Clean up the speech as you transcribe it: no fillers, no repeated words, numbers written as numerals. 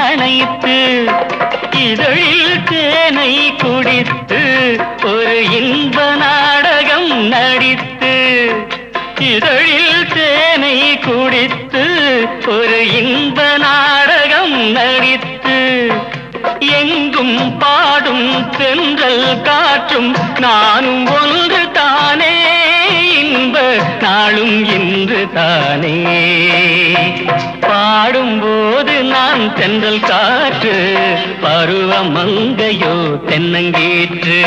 அணைத்து இதழில் தேனை குடித்து ஒரு இன்ப நாடகம் நடித்து இதழில் தேனை குடித்து ஒரு இன்ப நாடகம் நடித்து எங்கும் பாடும் தென்றல் காற்றும் நானும் ஒன்று தானே இன்ப நாளும் இன்று தானே பாடும்போது நான் தென்றல் காற்று பருவ மங்கையோ தென்னங்கீற்று